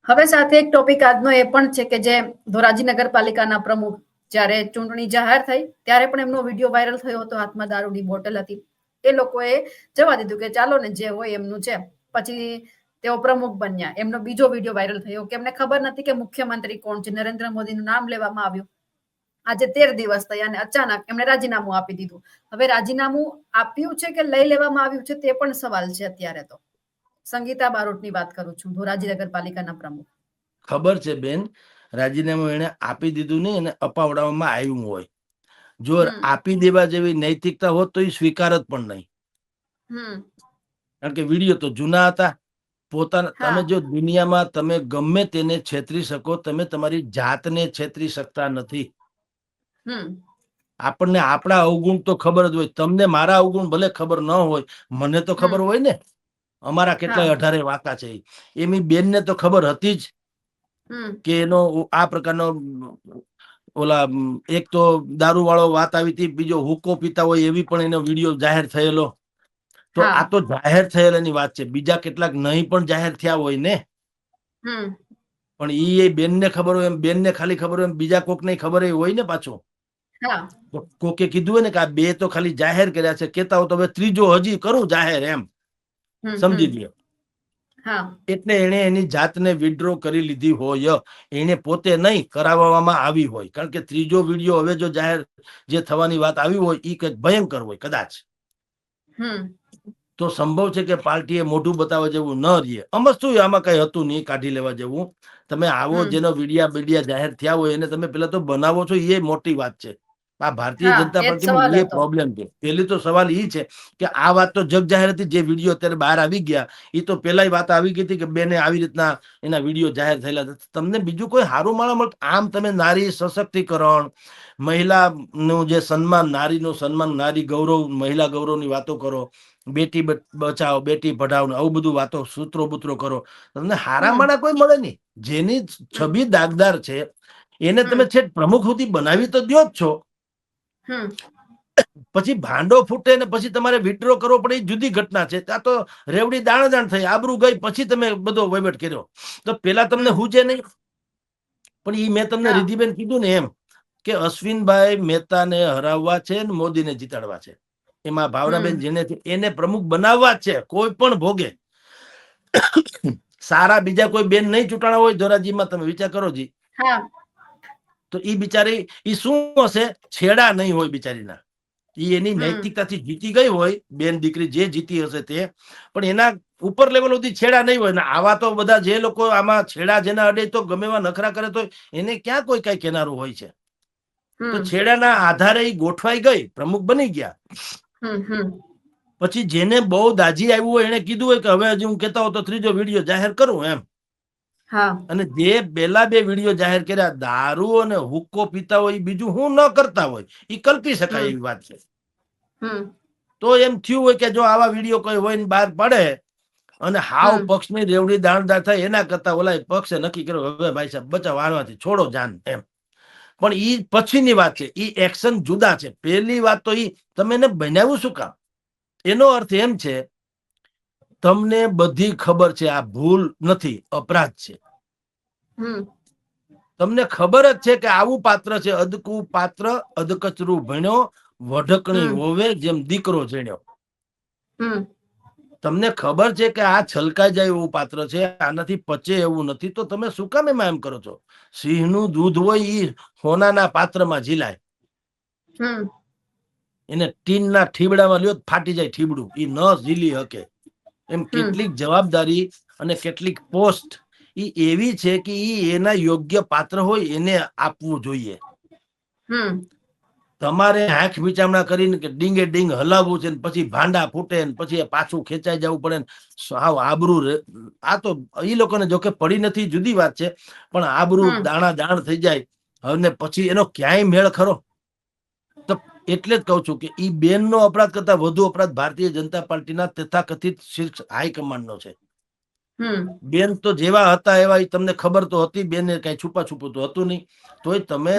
હવે સાથે એક ટોપિક આજનો એ પણ છે કે જે ધોરાજી નગરપાલિકાના પ્રમુખ જ્યારે ચૂંટણી જાહેર થઈ ત્યારે પણ એમનો વિડીયો વાયરલ થયો હતો, હાથમાં દારૂની બોટલ હતી. એ લોકોએ જવા દીધું કે ચાલો ને જે હોય એમનું છે. પછી તેઓ પ્રમુખ બન્યા. એમનો બીજો વિડીયો વાયરલ થયો કે એમને ખબર નથી કે મુખ્યમંત્રી કોણ છે. નરેન્દ્ર મોદીનું નામ લેવામાં આવ્યું. આજે 13 દિવસ થયા અને અચાનક એમણે રાજીનામું આપી દીધું. હવે રાજીનામું આપ્યું છે કે લઈ લેવામાં આવ્યું છે તે પણ સવાલ છે અત્યારે તો. સંગીતા બારોટની વાત કરું છું, ધોરાજી નગરપાલિકાના પ્રમુખ. ખબર છે બેન, રાજીનામું એને આપી દીધું નહીં, એને અપાવડાવવામાં આવ્યું હોય. જો આપી દેવા જેવી નૈતિકતા હોત તો એ સ્વીકાર જ પણ નહીં. કારણ કે વિડીયો તો જૂના હતા. પોતાના તમે જો દુનિયામાં તમે ગમે તેને છેતરી શકો, તમે તમારી જાતને છેતરી શકતા નથી. આપણને આપણા અવગુણ તો ખબર જ હોય. તમને મારા અવગુણ ભલે ખબર ન હોય, મને તો ખબર હોય ને. અમારા કેટલાય 18 વાંકા છે. એમની બેનને તો ખબર હતી જ કે એનો આ પ્રકારનો ઓલા એક તો દારૂ વાળો વાત આવી હતી, બીજો હુક્કો પીતા હોય એવી પણ એનો વિડીયો જાહેર થયેલો. તો આ તો જાહેર થયેલાની વાત છે. બીજા કેટલાક નહીં પણ જાહેર થયા હોય ને. પણ એ બેનને ખબર હોય એમ, બેનને ખાલી ખબર હોય એમ બીજા કોકને ખબર હોય ને પાછું. કોકે કીધું હોય ને કે આ બે તો ખાલી જાહેર કર્યા છે, કેતા હોય તો હવે ત્રીજો હજી કરું જાહેર, એમ સમજી લ્યો. એટલે એને એની જાતને વિડ્રો કરી લીધી હોય. એને પોતે નહીં, કરાવવામાં આવી હોય. કારણ કે ત્રીજો વિડીયો હવે જો જાહેર જે થવાની વાત આવી હોય એ કંઈક ભયંકર હોય કદાચ. તો સંભવ છે કે પાર્ટીએ મોઢું બતાવવા જેવું ન રહે. શું આમાં કઈ હતું નહીં કાઢી લેવા જેવું. તમે આવો જેનો વિડિયા જાહેર થયા હોય એને તમે પેલા તો બનાવો છો, એ મોટી વાત છે. આ ભારતીય જનતા પાર્ટીમાં એ પ્રોબ્લેમ છે. પેલી તો સવાલ એ છે કે આ વાત તો જગ જાહેર હતી. જે વિડીયો અત્યારે બહાર આવી ગયા એ તો પેલા વાત આવી ગઈ હતી કે બેને આવી રીતના એના વિડીયો જાહેર થયેલા. તમને બીજું કોઈ હારું માણસ મળતું? આમ તમે નારી સશક્તિકરણ, મહિલાનું જે સન્માન, નારીનું સન્માન, નારી ગૌરવ, મહિલા ગૌરવની વાતો કરો, બેટી બચાવો, બેટી પઢાવો, આવું બધું વાતો સૂત્રો બૂત્રો કરો. તમને હારા માણા કોઈ મળે નહીં. જેની છબી દાગદાર છે એને તમે છે પ્રમુખ સુધી બનાવી તો દો જ છો. પછી ભાંડો ફૂટે ને પછી તમારે વિડ્રો કરવો પડે, એ જુદી ઘટના છે. ત્યાં તો રેવડી દાણ થઈ, આબરૂ ગઈ, પછી તમે બધો વહીવટ કર્યો. તો પેલા તમને હુજે નહીં. પણ એ મેં તમને રિધિબેન કીધું ને એમ કે અશ્વિનભાઈ મહેતાને હરાવવા છે ને મોદીને જીતાડવા છે. એમાં ભાવનાબેન જેને એને પ્રમુખ બનાવવા છે કોઈ પણ ભોગે. સારા બીજા કોઈ બેન નહીં ચૂંટાણા હોય ધોરાજીમાં, તમે વિચાર કરો જી. તો એ બિચારી એ શું હશે? છેડા નહીં હોય બિચારીના. એ એની નૈતિકતાથી જીતી ગઈ હોય, બેન દીકરી જે જીતી હશે તે, પણ એના ઉપર લેવલ સુધી છેડા નહીં હોય. ને આવા તો બધા જે લોકો આમાં છેડા જેના અડે તો ગમે એવા નખરા કરે તો એને ક્યાં કોઈ કઈ કેનારું હોય છે. તો છેડાના આધારે એ ગોઠવાઈ ગઈ, પ્રમુખ બની ગયા. પછી જેને બહુ દાજી આવ્યું હોય એને કીધું હોય કે હવે હજી હું કહેતા હોઉં તો ત્રીજો વિડીયો જાહેર કરું એમ. અને જે પેલા 2 વિડીયો જાહેર કર્યા, દારૂ અને હુક્કો પીતા હોય, બીજું હું ન કરતા હોય, એ કલ્પી શકાય એવી વાત છે. તો એમ થયું હોય કે જો આવા વિડીયો કોઈ હોય ને બહાર પડે અને હાવ પક્ષની રેવડી દાણદાર થાય, એના કરતા ઓલા પક્ષે નક્કી કર્યો હવે ભાઈ સાહેબ બચાવ આનવાથી છોડો જાન એમ. પણ ઈ પછીની વાત છે. ઈ એક્શન જુદા છે. પહેલી વાત તો ઈ તમે એને બનાવ્યું શું કામ? એનો અર્થ એમ છે તમને બધી ખબર છે આ ભૂલ નથી, અપરાધ છે. તમને ખબર જ છે કે આવું પાત્ર છે, અદકું પાત્ર, અધકચરું ભણ્યો, વઢકણી હોવે જેમ દીકરો જેણ્યો. તમને ખબર છે કે આ છલકાઈ જાય એવું પાત્ર છે, આનાથી પચે એવું નથી. તો તમે શું કામ એમાં એમ કરો છો? સિંહનું દૂધ હોય ઈ સોનાના પાત્રમાં ઝીલાય. એને ટીનના ઠીબડામાં લ્યો ફાટી જાય ઠીબડું, ઈ ન ઝીલી હકે. એમ કેટલીક જવાબદારી અને કેટલીક પોસ્ટ ઈ એવી છે કે ઈ એના યોગ્ય પાત્ર હોય એને આપવું જોઈએ. તમારે આંખ વિચારણા કરીને કે ડીંગે ડીંગ હલાવવું છે, પછી ભાંડા ફૂટે ને પછી પાછું ખેંચાઈ જવું પડે ને સાવ આબરૂ. આ તો એ લોકોને જોકે પડી નથી જુદી વાત છે, પણ આબરૂ દાણા દાણ થઈ જાય હવે પછી એનો ક્યાંય મેળ ખરો? તો એટલે જ કહું છું કે ઈ બેનનો અપરાધ કરતા વધુ અપરાધ ભારતીય જનતા પાર્ટીના તથાકથિત શીર્ષ હાઈકમાન્ડનો છે. બેન તો જેવા હતા એવા તમને ખબર તો હતી, બેન કઈ છુપા છુપું તો હતું નહીં. તોય તમે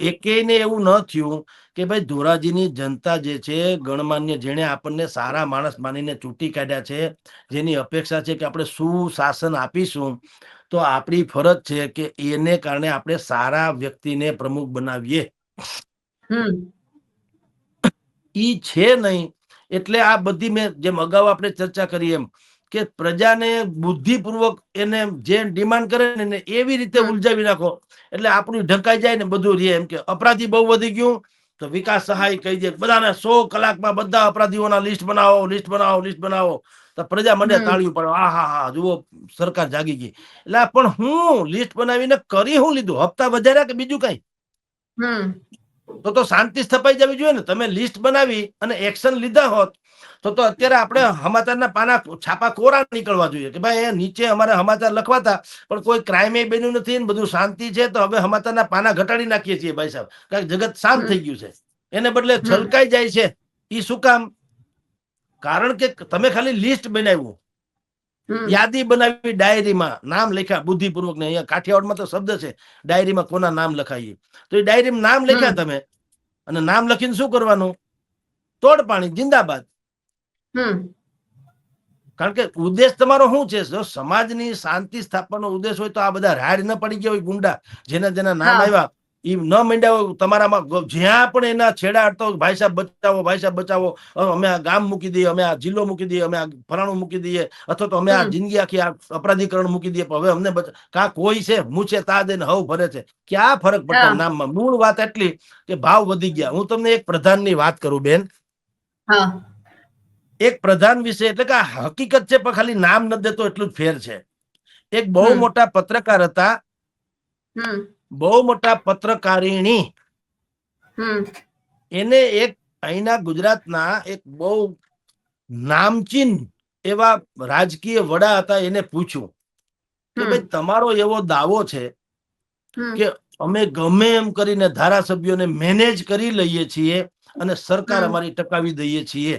એકેયને એવું ન થયું કે ભાઈ ધોરાજીની જનતા જે છે ગણમાન્ય, જેને આપણને સારા માણસ માનીને ચૂંટી કાઢ્યા છે, જેની અપેક્ષા છે કે આપણે સુશાસન આપીશું, તો આપણી ફરજ છે કે એને કારણે આપણે સારા વ્યક્તિને પ્રમુખ બનાવીએ. ઈ છે નહીં. એટલે આ બધી મેં જેમ અગાઉ આપણે ચર્ચા કરી એમ કે પ્રજાને બુદ્ધિપૂર્વક એને જે ડિમાન્ડ કરે ને એવી રીતે ઉલઝાવી નાખો એટલે આપણું ઢંકાઈ જાય ને બધું રે. એમ કે અપરાધી બહુ વધી ગયું તો વિકાસ સહાય કહી દે બધાને 100 કલાકમાં બધા અપરાધીઓના લિસ્ટ બનાવો. તો પ્રજા મને તાળીઓ પડે, હા હા હા જુઓ સરકાર જાગી ગઈ. એટલે પણ હું લિસ્ટ બનાવીને કરી હું લીધું? હપ્તા વધાર્યા કે બીજું કઈ? તો શાંતિ સ્થપાઈ જવી જોઈએ ને. તમે લિસ્ટ બનાવી અને એક્શન લીધા હોત તો અત્યારે આપણે સમાચારના પાના છાપા કોરા નીકળવા જોઈએ કે ભાઈ એ નીચે અમારે સમાચાર લખવાતા પણ કોઈ ક્રાઇમ એ બન્યું નથી ને બધું શાંતિ છે, તો હવે સમાચારના પાના ઘટાડી નાખીએ છીએ ભાઈ સાહેબ, કારણ જગત શાંત થઈ ગયું છે. એને બદલે છલકાઈ જાય છે. એ શું કામ? કારણ કે તમે ખાલી લિસ્ટ બનાવ્યું, યાદી બનાવી, ડાયરીમાં નામ લખ્યા બુદ્ધિપૂર્વક ને. અહીંયા કાઠિયાવાડમાં તો શબ્દ છે ડાયરીમાં કોના નામ લખાઈએ, તો એ ડાયરીમાં નામ લખ્યા તમે, અને નામ લખીને શું કરવાનું? તોડ પાણી જિંદાબાદ. કારણ કે ઉદ્દેશ તમારો શું છે? જો સમાજની શાંતિ સ્થાપવાનો ઉદ્દેશ હોય તો આ બધા રાડ ન પડી ગયા હોય ગુંડા જેના જેના નામ આવ્યા એ ન માંડ્યા હોય તમારામાં, જ્યાં પણ એના છેડા અડતો ભાઈ સાહેબ બચાવો, અમે આ ગામ મૂકી દઈએ, અમે આ જિલ્લો મૂકી દઈએ, અમે આ ફલાણું મૂકી દઈએ, અથવા તો અમે આ જિંદગી આખી આ અપરાધીકરણ મૂકી દઈએ, હવે અમને કા કોઈ છે મૂછે તા દે હવ ભરે છે, ક્યાં ફરક પડતા નામમાં? મૂળ વાત એટલી કે ભાવ વધી ગયા. હું તમને એક પ્રધાનની વાત કરું બેન. એક પ્રધાન વિશે, એટલે કે હકીકત છે પણ ખાલી નામ ન દેતો એટલું જ ફેર છે. એક બહુ મોટા પત્રકાર હતા, બહુ મોટા પત્રકારિણી. એને એક અહીંના ગુજરાતના એક બહુ નામચીન એવા રાજકીય વડા હતા, એને પૂછ્યું કે ભાઈ તમારો એવો દાવો છે કે અમે ગમે એમ કરીને ધારાસભ્યોને મેનેજ કરી લઈએ છીએ અને સરકાર અમારી ટકાવી દઈએ છીએ.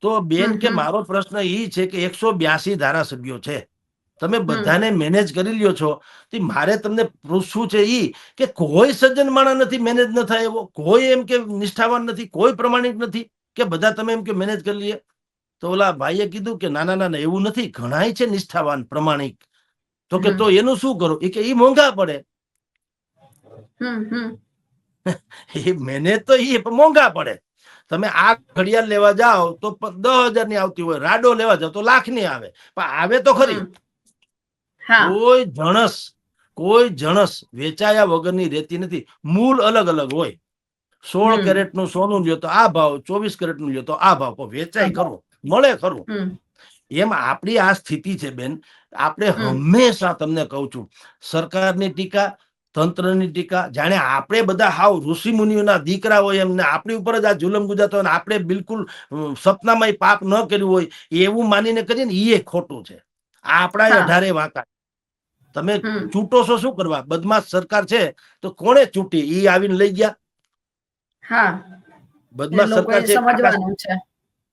તો બેન કે મારો પ્રશ્ન એ છે કે 182 ધારાસભ્યો છે, તમે બધાને મેનેજ કરી લ્યો છો, તો મારે તમને પૂછવું છે ઈ કે કોઈ સજ્જન માણસ નથી મેનેજ ન થાય એવો, કોઈ એમ કે નિષ્ઠાવાન નથી, કોઈ પ્રમાણિક નથી કે બધા તમે એમ કે મેનેજ કરી લઈએ? તો ઓલા ભાઈએ કીધું કે ના ના ના એવું નથી, ઘણાય છે નિષ્ઠાવાન પ્રમાણિક. તો કે તો એનું શું કરું? એ કે ઈ મોંઘા પડે. એ મેનેજ તો ઈ મોંઘા પડે. તમે આ ઘડિયાળ લેવા જાઓ તો 10,000 ની આવતી હોય, રાડો લેવા જાઓ તો લાખ ની આવે, પણ આવે તો ખરી. કોઈ જણસ વેચાયા વગરની રહેતી નથી. મૂળ અલગ અલગ હોય. 16 કેરેટ નું સોનું લ્યો તો આ ભાવ, 24 કેરેટ નું લ્યો તો આ ભાવ, વેચાય ખરું, મળે ખરું. એમ આપણી આ સ્થિતિ છે બેન. આપણે હંમેશા તમને કહું છું, સરકારની ટીકા, તંત્રની ટીકા, જાણે આપણે બધા હાવ ઋષિ મુનિઓના દીકરા હોય એમને આપણી ઉપર જ આ જુલમ ગુજાતો હોય, આપણે બિલકુલ સપનામાં પાપ ન કર્યું હોય એવું માનીને કરીએ ને, એ ખોટું છે. આપણા 18 વાંકા. તમે ચૂંટો છો શું કરવા? બદમાશ સરકાર છે તો કોણે ચૂંટી? ઈ આવીને લઈ ગયા. બદમાશ સરકાર છે.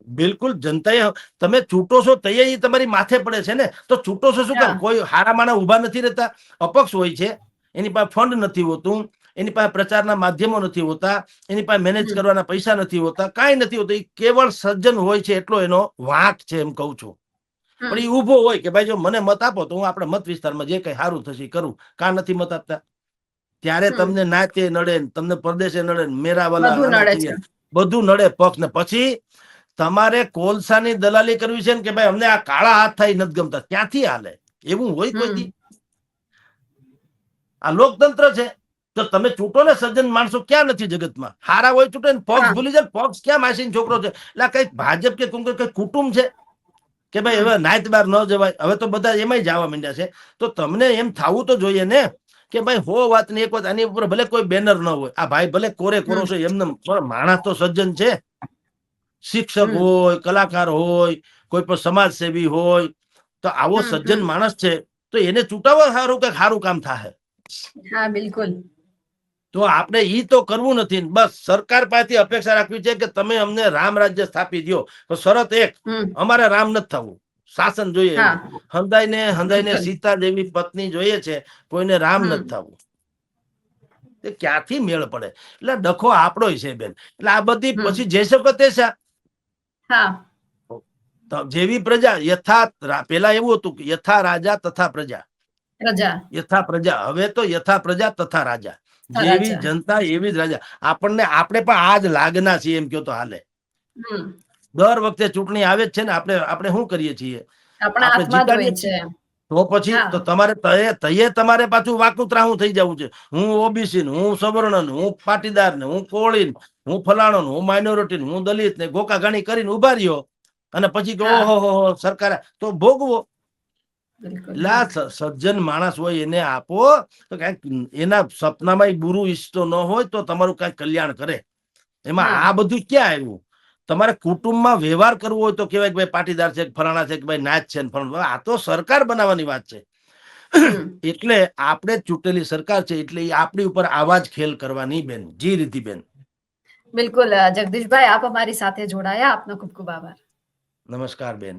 બિલકુલ જનતાએ, તમે ચૂંટો છો તૈયારી તમારી માથે પડે છે ને, તો ચૂંટો છો શું કામ? કોઈ હારા માણા ઉભા નથી રહેતા, અપક્ષ હોય છે, એની પાસે ફંડ નથી હોતું, એની પાસે પ્રચારના માધ્યમો નથી હોતા, એની પાસે મેનેજ કરવાના પૈસા નથી હોતા, કાંઈ નથી હોતું. એ કેવળ સજ્જન હોય છે એટલો એનો વાંક છે એમ કહું છું. પણ એ ઉભો હોય કે ભાઈ જો મને મત આપો તો હું આપણા મત વિસ્તારમાં જે કઈ સારું થશે કરું. કા નથી મત આપતા ત્યારે તમને નાતે નડે, તમને પ્રદેશે નડે, મેરાવાલા બધું નડે પક્ષ ને. પછી તમારે કોલસાની દલાલી કરવી છે ને કે ભાઈ અમને આ કાળા હાથ થાય નથી ગમતા, ક્યાંથી હાલે? એવું હોય કોઈ? આ લોકતંત્ર છે. તો તમે ચૂંટો ને સજ્જન માણસો ક્યાં નથી જગતમાં? હારા હોય ચૂંટે ને પક્ષ ભૂલી જાય. પક્ષ ક્યાં માસીન છોકરો છે? એટલે કઈક ભાજપ કે કઈ કુટુંબ છે કે ભાઈ હવે નાયત બાર ન જવાય? હવે તો બધા એમાંય જવા માંડ્યા છે. તો તમને એમ થવું તો જોઈએ ને કે ભાઈ હો વાત ની એક વાત, આની ઉપર ભલે કોઈ બેનર ન હોય, આ ભાઈ ભલે કોરે કોરો છે એમને, માણસ તો સજ્જન છે. શિક્ષક હોય, કલાકાર હોય, કોઈ પણ સમાજ સેવી હોય, તો આવો સજ્જન માણસ છે તો એને ચૂંટાવવા સારું કે સારું કામ થાય. હા બિલકુલ. તો આપણે ઈ તો કરવું નથી. બસ સરકાર પાસેથી અપેક્ષા રાખવી છે કે તમે અમને રામ રાજ્ય સ્થાપી દો. તો શરત એક, અમારે રામ નથી થવું. શાસન જોઈએ હા એવું. હંધાઈને સીતા જેવી પત્ની જોઈએ છે, કોઈને રામ નથી થવું. એ ક્યાંથી મેળ પડે? એટલે ડખો આપણો છે બેન. એટલે આ બધી પછી જે શકો તે જેવી પ્રજા પેલા એવું હતું કે યથા રાજા તથા પ્રજા, યથા પ્રજા. હવે તો યથા પ્રજા તથા રાજા. જેવી જનતા એવી જ રાજા. આપણે પણ આ જ લાગના છીએ એમ કહો તો હાલે. દર વખતે ચૂંટણી આવે જ છે ને, આપણે શું કરીએ છીએ? આપણે જીતાડીએ છીએ. તો પછી તો તમારે પાછું વાકુતરાહું થઈ જવું છે. હું ઓબીસી, હું સવર્ણ, હું પાટીદાર, ને હું કોળી, હું ફલાણો, હું માઇનોરિટી, હું દલિત, ને ગોકા ગાણી કરીને ઉભા રહ્યો. અને પછી કે ઓહો સરકાર તો ભોગવો. સજ્જન માણસ હોય એને આપો તો કઈક એના સપનામાં બુરું ઈચ્છતો ન હોય તો તમારું કઈક કલ્યાણ કરે. એમાં આ બધું ક્યાં આવ્યું? તમારે કુટુંબમાં વ્યવહાર કરવો હોય તો કેવાય કે ભાઈ પાટીદાર છે, ફલાણા છે, કે ભાઈ નાચ છે. આ તો સરકાર બનાવવાની વાત છે. એટલે આપણે ચૂંટેલી સરકાર છે, એટલે આપણી ઉપર આવા જ ખેલ કરવાની બેન. જી રીતિબેન. બિલકુલ જગદીશભાઈ, આપ અમારી સાથે જોડાયા. આપનો ખૂબ ખૂબ આભાર. નમસ્કાર બેન.